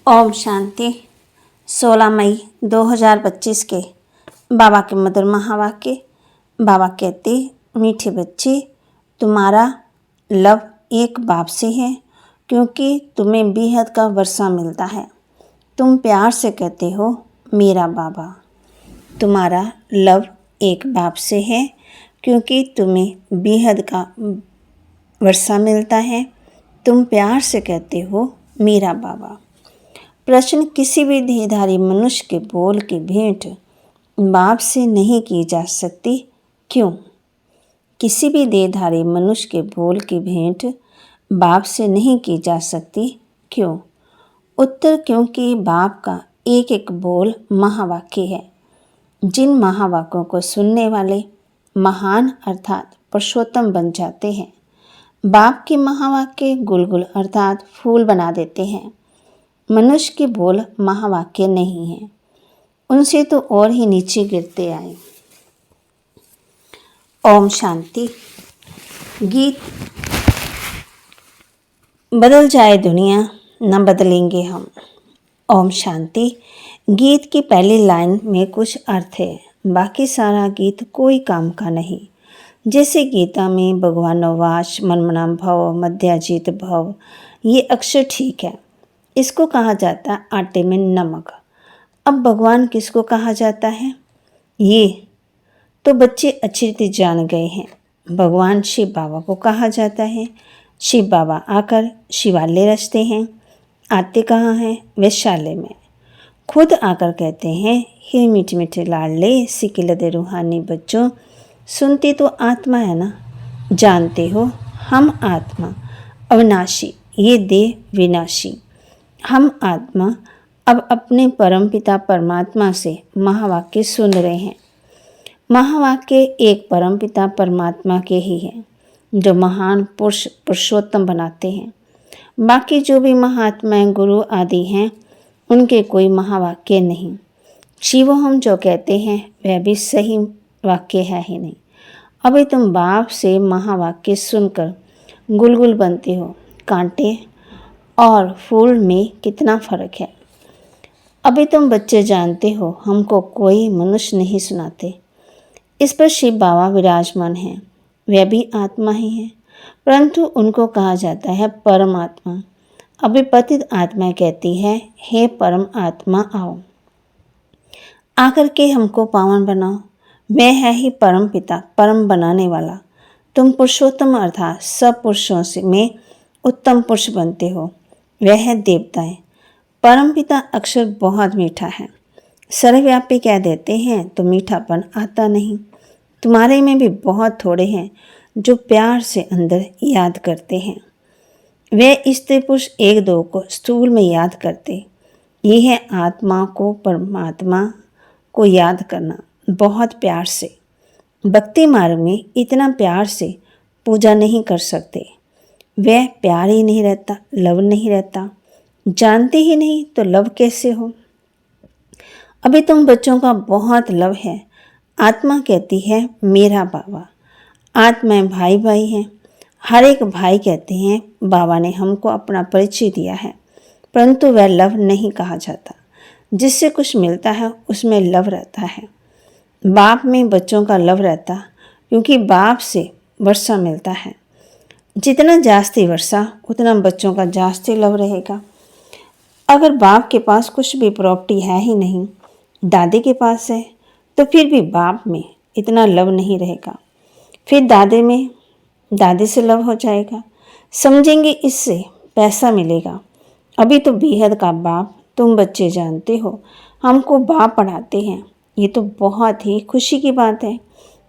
ओम शांति। 16 मई 2025 के बाबा के मधुर महावाक्य। बाबा कहते, मीठे बच्चे, तुम्हारा लव एक बाप से है, क्योंकि तुम्हें बेहद का वर्षा मिलता है। तुम प्यार से कहते हो मेरा बाबा। तुम्हारा लव एक बाप से है, क्योंकि तुम्हें बेहद का वर्षा मिलता है। तुम प्यार से कहते हो मेरा बाबा। प्रश्न, किसी भी देहधारी मनुष्य के बोल की भेंट बाप से नहीं की जा सकती, क्यों? किसी भी देहधारी मनुष्य के बोल की भेंट बाप से नहीं की जा सकती, क्यों? उत्तर, क्योंकि बाप का एक एक बोल महावाक्य है। जिन महावाक्यों को सुनने वाले महान अर्थात पुरुषोत्तम बन जाते हैं। बाप के महावाक्य गुलगुल अर्थात फूल बना देते हैं। मनुष्य के बोल महावाक्य नहीं हैं, उनसे तो और ही नीचे गिरते आए। ओम शांति। गीत। बदल जाए दुनिया, न बदलेंगे हम। ओम शांति। गीत की पहली लाइन में कुछ अर्थ है, बाकी सारा गीत कोई काम का नहीं। जैसे गीता में भगवानोवाच मनमना भव मध्याजित भव, ये अक्षर ठीक है। इसको कहा जाता है आटे में नमक। अब भगवान किसको कहा जाता है? ये तो बच्चे अच्छी रीति जान गए हैं। भगवान शिव बाबा को कहा जाता है। शिव बाबा आकर शिवालय रचते हैं। आते कहाँ हैं? वैशाल्य में। खुद आकर कहते हैं, हे मीठे मीठे लाडले सिकिलदे रूहानी बच्चों, सुनते तो आत्मा है ना। जानते हो हम आत्मा अविनाशी, ये देह विनाशी। हम आत्मा अब अपने परमपिता परमात्मा से महावाक्य सुन रहे हैं। महावाक्य एक परमपिता परमात्मा के ही हैं, जो महान पुरुष पुरुषोत्तम बनाते हैं। बाकी जो भी महात्माएं गुरु आदि हैं, उनके कोई महावाक्य नहीं। शिवो हम जो कहते हैं वह भी सही वाक्य है ही नहीं। अभी तुम बाप से महावाक्य सुनकर गुलगुल बनते हो। कांटे और फूल में कितना फर्क है। अभी तुम बच्चे जानते हो, हमको कोई मनुष्य नहीं सुनाते। इस पर शिव बाबा विराजमान हैं, वे भी आत्मा ही हैं, परंतु उनको कहा जाता है परमात्मा। अभी पतित आत्मा कहती है, हे परम आत्मा आओ, आकर के हमको पावन बनाओ। वह है ही परम पिता, परम बनाने वाला। तुम पुरुषोत्तम अर्थात सब पुरुषों से में उत्तम पुरुष बनते हो। वह है देवताएं। परमपिता अक्षर बहुत मीठा है। सर्वव्यापी कह देते हैं तो मीठापन आता नहीं। तुम्हारे में भी बहुत थोड़े हैं जो प्यार से अंदर याद करते हैं। वे स्त्री पुरुष एक दो को स्थूल में याद करते। ये है आत्मा को परमात्मा को याद करना बहुत प्यार से। भक्ति मार्ग में इतना प्यार से पूजा नहीं कर सकते। वह प्यार ही नहीं रहता, लव नहीं रहता। जानते ही नहीं तो लव कैसे हो? अभी तुम बच्चों का बहुत लव है। आत्मा कहती है मेरा बाबा। आत्माएं भाई भाई हैं। हर एक भाई कहते हैं बाबा ने हमको अपना परिचय दिया है, परंतु वह लव नहीं कहा जाता। जिससे कुछ मिलता है उसमें लव रहता है। बाप में बच्चों का लव रहता, क्योंकि बाप से वर्षा मिलता है। जितना जास्ती वर्षा उतना बच्चों का जास्ती लव रहेगा। अगर बाप के पास कुछ भी प्रॉपर्टी है ही नहीं, दादी के पास है, तो फिर भी बाप में इतना लव नहीं रहेगा। फिर दादी में दादी से लव हो जाएगा। समझेंगे इससे पैसा मिलेगा। अभी तो बेहद का बाप तुम बच्चे जानते हो, हमको बाप पढ़ाते हैं। ये तो बहुत ही खुशी की बात है।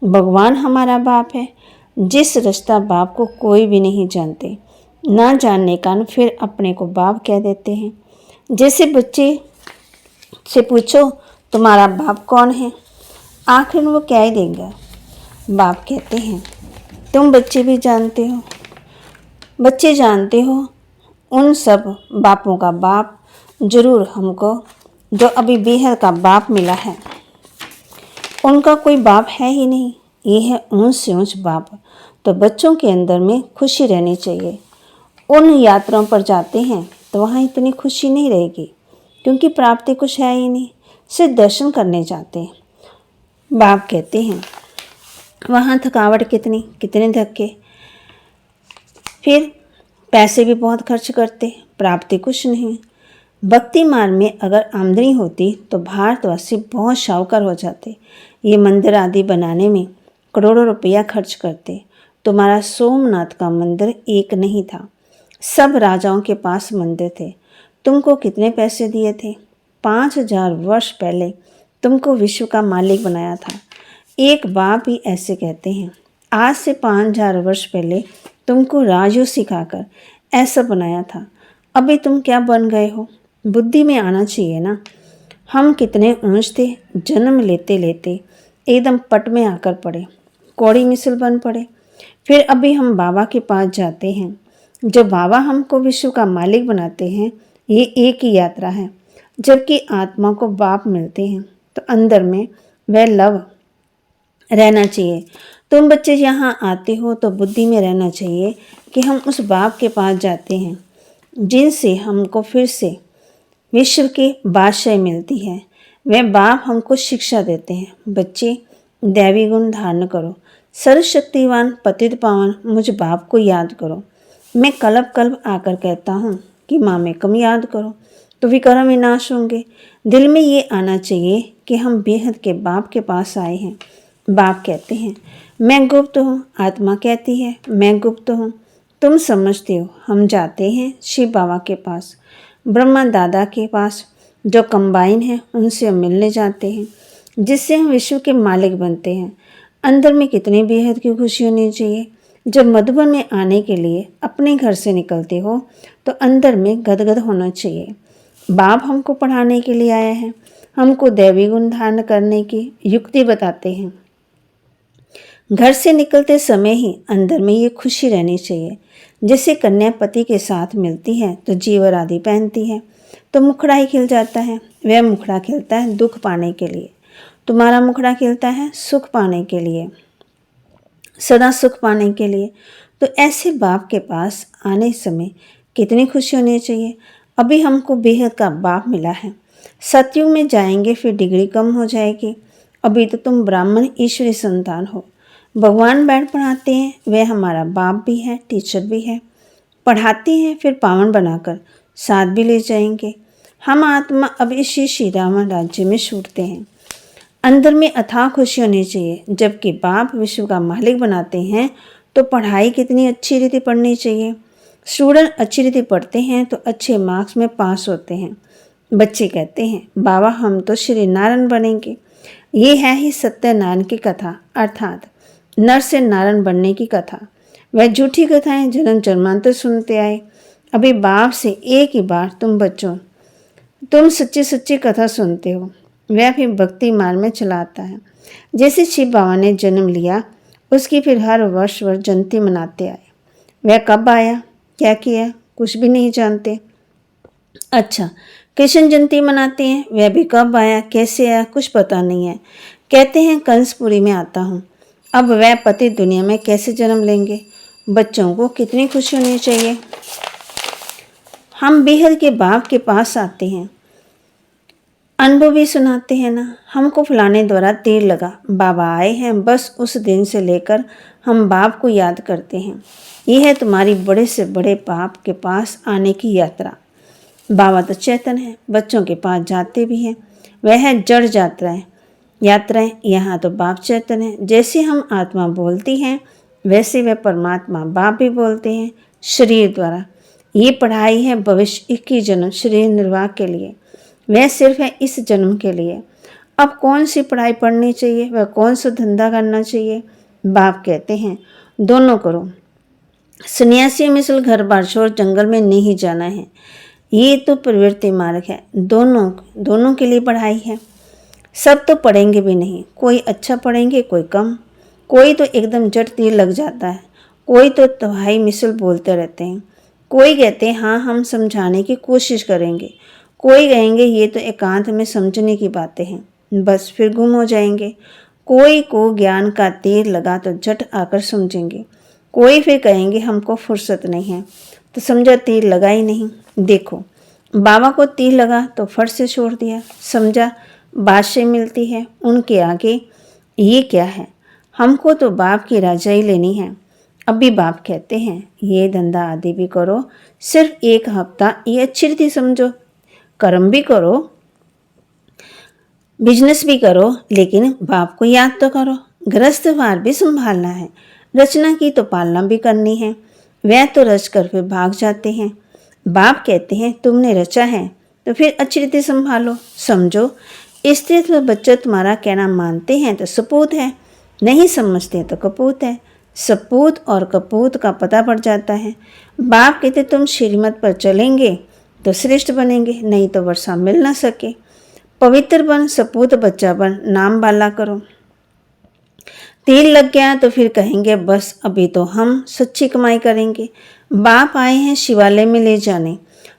भगवान हमारा बाप है। जिस रिश्ता बाप को कोई भी नहीं जानते, ना जानने का फिर अपने को बाप कह देते हैं। जैसे बच्चे से पूछो तुम्हारा बाप कौन है, आखिर वो क्या ही देंगे? बाप कहते हैं। तुम बच्चे भी जानते हो, बच्चे जानते हो उन सब बापों का बाप जरूर हमको जो अभी बेहद का बाप मिला है, उनका कोई बाप है ही नहीं। ये है ऊंच से ऊंच बाप। तो बच्चों के अंदर में खुशी रहनी चाहिए। उन यात्राओं पर जाते हैं तो वहाँ इतनी खुशी नहीं रहेगी। क्योंकि प्राप्ति कुछ है ही नहीं, सिर्फ दर्शन करने जाते हैं। बाप कहते हैं वहाँ थकावट कितनी, कितने धक्के, फिर पैसे भी बहुत खर्च करते, प्राप्ति कुछ नहीं। भक्ति मार्ग में अगर आमदनी होती तो भारतवासी बहुत शाहूकार हो जाते। ये मंदिर आदि बनाने में करोड़ों रुपया खर्च करते। तुम्हारा सोमनाथ का मंदिर एक नहीं था, सब राजाओं के पास मंदिर थे। तुमको कितने पैसे दिए थे? 5000 वर्ष पहले तुमको विश्व का मालिक बनाया था। एक बाप ही ऐसे कहते हैं। आज से 5000 वर्ष पहले तुमको राजयोग सिखाकर ऐसा बनाया था। अभी तुम क्या बन गए हो? बुद्धि में आना चाहिए ना। हम कितने ऊंच थे, जन्म लेते लेते एकदम पट में आकर पड़े, कौड़ी मिसल बन पड़े। फिर अभी हम बाबा के पास जाते हैं। जब बाबा हमको विश्व का मालिक बनाते हैं, ये एक ही यात्रा है। जबकि आत्मा को बाप मिलते हैं तो अंदर में वह लव रहना चाहिए। तुम बच्चे यहाँ आते हो तो बुद्धि में रहना चाहिए कि हम उस बाप के पास जाते हैं जिनसे हमको फिर से विश्व की बादशाही मिलती है। वह बाप हमको शिक्षा देते हैं, बच्चे दैवी गुण धारण करो, सर्वशक्तिवान पतित पावन मुझ बाप को याद करो। मैं कल्प कल्प आकर कहता हूँ कि माँ में कम याद करो तो विक्रम विनाश होंगे। दिल में ये आना चाहिए कि हम बेहद के बाप के पास आए हैं। बाप कहते हैं मैं गुप्त हूँ, आत्मा कहती है मैं गुप्त हूँ। तुम समझते हो। हम जाते हैं शिव बाबा के पास, ब्रह्मा दादा के पास, जो कंबाइन है उनसे हम मिलने जाते हैं, जिससे हम विश्व के मालिक बनते हैं। अंदर में कितनी बेहद की खुशी होनी चाहिए। जब मधुबन में आने के लिए अपने घर से निकलते हो तो अंदर में गदगद होना चाहिए। बाप हमको पढ़ाने के लिए आया है, हमको दैवी गुण धारण करने की युक्ति बताते हैं। घर से निकलते समय ही अंदर में ये खुशी रहनी चाहिए। जैसे कन्या पति के साथ मिलती है तो जीवर आदि पहनती है तो मुखड़ा ही खिल जाता है। वह मुखड़ा खिलता है दुख पाने के लिए, तुम्हारा मुखड़ा खिलता है सुख पाने के लिए, सदा सुख पाने के लिए। तो ऐसे बाप के पास आने समय कितनी खुशी होनी चाहिए। अभी हमको बेहद का बाप मिला है। सतयुग में जाएंगे फिर डिग्री कम हो जाएगी। अभी तो तुम ब्राह्मण ईश्वरी संतान हो। भगवान बैठ पढ़ाते हैं, वह हमारा बाप भी है, टीचर भी है। पढ़ाते हैं फिर पावन बनाकर साथ भी ले जाएंगे। हम आत्मा अब इसी श्री राम राज्य में छूटते हैं। अंदर में अथाह खुशी होनी चाहिए। जबकि बाप विश्व का मालिक बनाते हैं तो पढ़ाई कितनी अच्छी रीति पढ़नी चाहिए। स्टूडेंट अच्छी रीति पढ़ते हैं तो अच्छे मार्क्स में पास होते हैं। बच्चे कहते हैं बाबा हम तो श्री नारायण बनेंगे। ये है ही सत्यनारायण की कथा, अर्थात नर से नारायण बनने की कथा। वह झूठी कथाएं जन्म जन्मांतर सुनते आए। अभी बाप से एक ही बार तुम बच्चों, तुम सच्ची सच्ची कथा सुनते हो। वह फिर भक्ति मार्ग में चलाता है। जैसे शिव बाबा ने जन्म लिया, उसकी फिर हर वर्ष जयंती मनाते आए। वह कब आया, क्या किया, कुछ भी नहीं जानते। अच्छा, कृष्ण जयंती मनाते हैं, वह भी कब आया, कैसे आया, कुछ पता नहीं है। कहते हैं कंसपुरी में आता हूँ। अब वह पति दुनिया में कैसे जन्म लेंगे। बच्चों को कितनी खुशी होनी चाहिए। हम बेहद के बाप के पास आते हैं, अनुभव भी सुनाते हैं ना। हमको फलाने द्वारा तीर लगा, बाबा आए हैं। बस उस दिन से लेकर हम बाप को याद करते हैं। यह है तुम्हारी बड़े से बड़े बाप के पास आने की यात्रा। बाबा तो चेतन है, बच्चों के पास जाते भी हैं। वह है जड़ यात्राएं। यहाँ तो बाप चेतन है। जैसे हम आत्मा बोलती हैं वैसे वह परमात्मा बाप भी बोलते हैं शरीर द्वारा। ये पढ़ाई है भविष्य 21 जन्म शरीर निर्वाह के लिए, वह सिर्फ है इस जन्म के लिए। अब कौन सी पढ़ाई पढ़नी चाहिए, वह कौन सा धंधा करना चाहिए। बाप कहते हैं दोनों करो। सन्यासी मिसल घर बार छोड़ जंगल में नहीं जाना है। ये तो प्रवृत्ति मार्ग है। दोनों के लिए पढ़ाई है। सब तो पढ़ेंगे भी नहीं, कोई अच्छा पढ़ेंगे, कोई कम। कोई तो एकदम जट तीर लग जाता है, कोई तो तवाही मिसल बोलते रहते हैं। कोई कहते हैं हाँ हम समझाने की कोशिश करेंगे, कोई कहेंगे ये तो एकांत में समझने की बातें हैं, बस फिर गुम हो जाएंगे। कोई को ज्ञान का तीर लगा तो झट आकर समझेंगे। कोई फिर कहेंगे हमको फुर्सत नहीं है, तो समझा तीर लगा ही नहीं। देखो बाबा को तीर लगा तो फट से छोड़ दिया, समझा बात से मिलती है, उनके आगे ये क्या है, हमको तो बाप की रजाई लेनी है। अभी बाप कहते हैं ये धंधा आदि भी करो, सिर्फ 1 हफ्ता ये अच्छी रीति समझो, कर्म भी करो, बिजनेस भी करो, लेकिन बाप को याद तो करो। गृहस्थवार भी संभालना है, रचना की तो पालना भी करनी है। वह तो रच कर फिर भाग जाते हैं। बाप कहते हैं तुमने रचा है तो फिर अच्छी रीति संभालो, समझो। स्त्री तो बच्चा तुम्हारा कहना मानते हैं तो सपूत है, नहीं समझते तो कपूत है। सपूत और कपूत का पता पड़ जाता है। बाप कहते तुम श्रीमत पर चलेंगे तो श्रेष्ठ बनेंगे, नहीं तो वर्षा मिल ना सके। पवित्र बन, सपूत बच्चा बन, नाम बाला करो। तीर लग गया तो फिर कहेंगे बस अभी तो हम सच्ची कमाई करेंगे। बाप आए हैं शिवालय में ले जाने,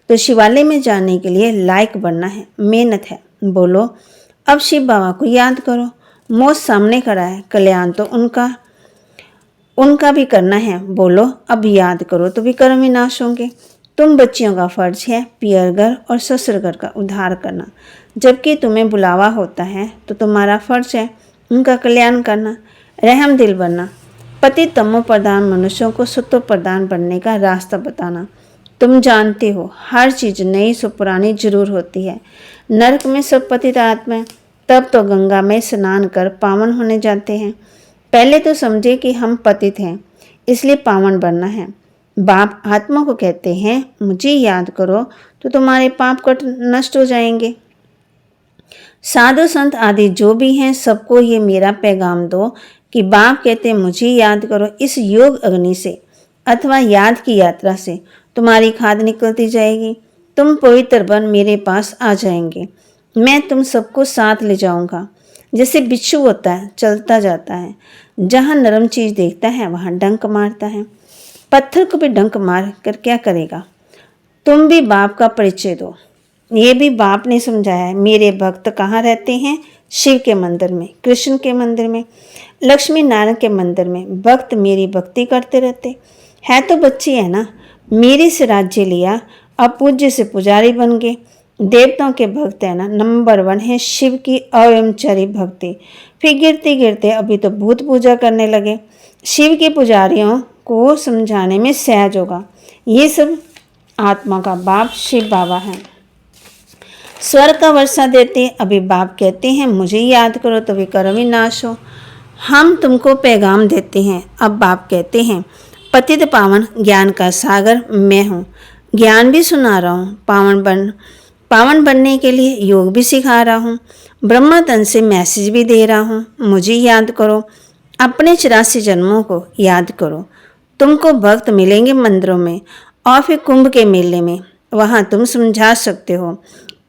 तो शिवालय में जाने के लिए लायक बनना है, मेहनत है। बोलो अब शिव बाबा को याद करो। मौत सामने खड़ा है, कल्याण तो उनका भी करना है। बोलो अब याद करो तो भी कर्म विनाश होंगे। तुम बच्चियों का फर्ज है पियर घर और ससुर घर का उद्धार करना, जबकि तुम्हें बुलावा होता है तो तुम्हारा फर्ज है उनका कल्याण करना, रहम दिल बनना, पति तमो प्रधान मनुष्यों को सत्व प्रधान बनने का रास्ता बताना। तुम जानते हो हर चीज नई सो पुरानी जरूर होती है। नरक में सब पतित आत्मा तब तो गंगा में स्नान कर पावन होने जाते हैं। पहले तो समझे कि हम पतित हैं, इसलिए पावन बनना है। बाप आत्मा को कहते हैं मुझे याद करो तो तुम्हारे पाप कट नष्ट हो जाएंगे। साधु संत आदि जो भी हैं सबको ये मेरा पैगाम दो कि बाप कहते हैं मुझे याद करो। इस योग अग्नि से अथवा याद की यात्रा से तुम्हारी खाद निकलती जाएगी। तुम पवित्र बन मेरे पास आ जाएंगे। मैं तुम सबको साथ ले जाऊंगा। जैसे बिच्छू होता है चलता जाता है, जहाँ नरम चीज देखता है वहाँ डंक मारता है। पत्थर को भी डंक मार कर क्या करेगा। तुम भी बाप का परिचय दो। ये भी बाप ने समझाया है। मेरे भक्त कहाँ रहते हैं? शिव के मंदिर में, कृष्ण के मंदिर में, लक्ष्मी नारायण के मंदिर में। भक्त मेरी भक्ति करते रहते है तो बच्ची है ना, मेरे से राज्य लिया, अब पूज्य से पुजारी बन गए। देवताओं के भक्त है ना, नंबर 1 है शिव की अव्यभिचारी भक्ति। फिर गिरते गिरते अभी तो भूत पूजा करने लगे। शिव के पुजारियों को समझाने में सहज होगा। ये सब आत्मा का बाप शिव बाबा है। स्वर्ग का वर्षा देते अभी बाप कहते हैं मुझे याद करो तो भी कर्म विनाश हो। हम तुमको पैगाम देते हैं। अब बाप कहते हैं पतित पावन ज्ञान का सागर मैं हूँ, ज्ञान भी सुना रहा हूँ। पावन बनने के लिए योग भी सिखा रहा हूँ। ब्रह्मा तन से मैसेज भी दे रहा हूँ। मुझे याद करो, अपने 84 जन्मों को याद करो। तुमको भक्त मिलेंगे मंदिरों में और फिर कुंभ के मेले में, वहाँ तुम समझा सकते हो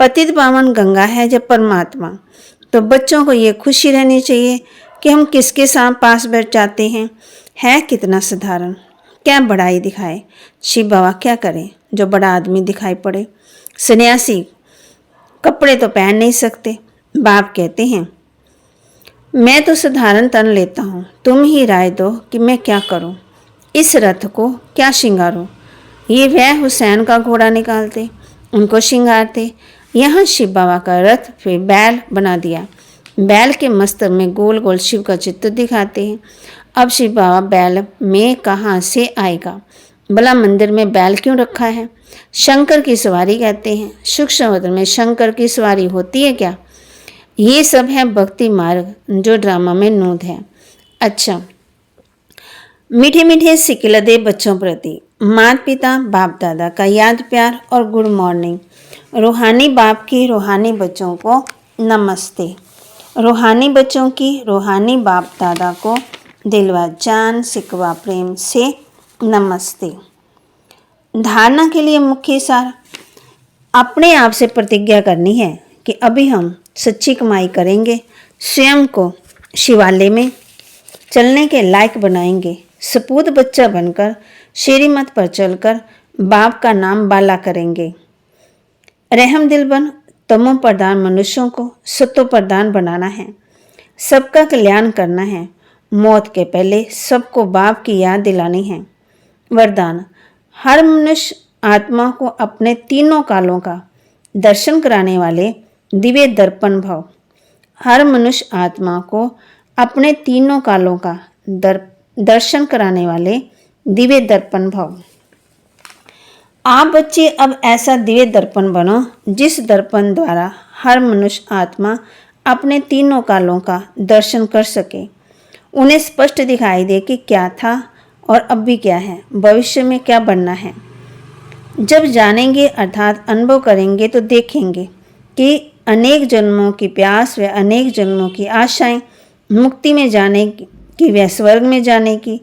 पतित पावन गंगा है जब परमात्मा। तो बच्चों को ये खुशी रहनी चाहिए कि हम किसके साथ पास बैठ जाते हैं। है कितना साधारण, क्या बड़ाई दिखाए। शिव बाबा क्या करें जो बड़ा आदमी दिखाई पड़े। सन्यासी कपड़े तो पहन नहीं सकते। बाप कहते हैं मैं तो साधारण तन लेता हूँ, तुम ही राय दो कि मैं क्या करूँ, इस रथ को क्या श्रृंगारूँ। ये वह हुसैन का घोड़ा निकालते, उनको श्रृंगारते। यहाँ शिव बाबा का रथ फिर बैल बना दिया। बैल के मस्तक में गोल गोल शिव का चित्र दिखाते हैं। अब शिव बाबा बैल में कहाँ से आएगा, भला मंदिर में बैल क्यों रखा है। शंकर की सवारी कहते हैं। सूक्ष्म वतन में शंकर की सवारी होती है क्या। ये सब है भक्ति मार्ग जो ड्रामा में नूद है। अच्छा, मीठे मीठे सिकिलदे बच्चों प्रति माता पिता बाप दादा का याद प्यार और गुड मॉर्निंग। रूहानी बाप की रूहानी बच्चों को नमस्ते। रूहानी बच्चों की रूहानी बाप दादा को दिलवा जान सिकवा प्रेम से नमस्ते। धारणा के लिए मुख्य सार, अपने आप से प्रतिज्ञा करनी है कि अभी हम सच्ची कमाई करेंगे, स्वयं को शिवालय में चलने के लायक बनाएंगे, सपूत बच्चा बनकर श्रीमत पर चलकर बाप का नाम बाला करेंगे। रहम दिल बन तमो प्रधान मनुष्यों को सत्व प्रधान बनाना है, सबका कल्याण करना है। मौत के पहले सबको बाप की याद दिलानी है। वरदान, हर मनुष्य आत्मा को अपने तीनों कालों का दर्शन कराने वाले दिव्य दर्पण भव। हर मनुष्य आत्मा को अपने तीनों कालों का दर्शन कराने वाले दिव्य दर्पण भव। आप बच्चे अब ऐसा दिव्य दर्पण बनो जिस दर्पण द्वारा हर मनुष्य आत्मा अपने तीनों कालों का दर्शन कर सके। उन्हें स्पष्ट दिखाई दे कि क्या था और अब भी क्या है, भविष्य में क्या बनना है। जब जानेंगे अर्थात अनुभव करेंगे तो देखेंगे कि अनेक जन्मों की प्यास व अनेक जन्मों की आशाएं मुक्ति में जाने की व स्वर्ग में जाने की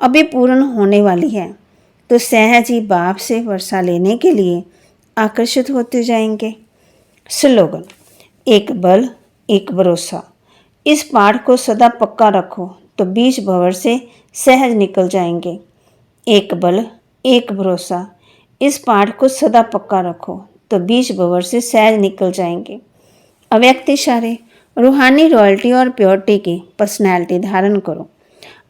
अभी पूर्ण होने वाली है, तो सहज ही बाप से वर्षा लेने के लिए आकर्षित होते जाएंगे। स्लोगन: एक बल एक भरोसा। इस पाठ को सदा पक्का रखो तो बीज भंवर से सहज निकल जाएंगे। एक बल एक भरोसा। इस पाठ को सदा पक्का रखो तो बीज भंवर से सहज निकल जाएंगे। अव्यक्त इशारे: रूहानी रॉयल्टी और प्योरिटी की पर्सनैलिटी धारण करो।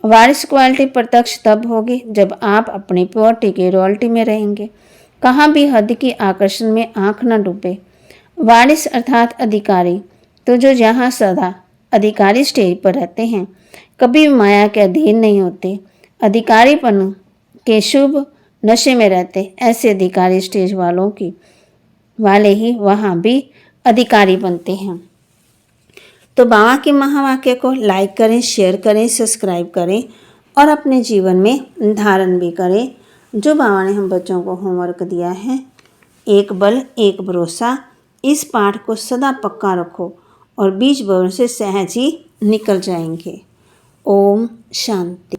वारिस क्वालिटी प्रत्यक्ष तब होगी जब आप अपनी प्योरिटी की रॉयल्टी में रहेंगे। कहाँ भी हद की आकर्षण में आंख न डूबे। वारिस अर्थात अधिकारी, तो जो जहाँ सदा अधिकारी स्टेज पर रहते हैं, कभी भी माया के अधीन नहीं होते, अधिकारीपन के शुभ नशे में रहते, ऐसे अधिकारी स्टेज वाले ही वहाँ भी अधिकारी बनते हैं। तो बाबा के महावाक्य को लाइक करें, शेयर करें, सब्सक्राइब करें और अपने जीवन में धारण भी करें। जो बाबा ने हम बच्चों को होमवर्क दिया है, एक बल एक भरोसा, इस पाठ को सदा पक्का रखो और बीज भंवर से सहज ही निकल जाएंगे। ओम शांति।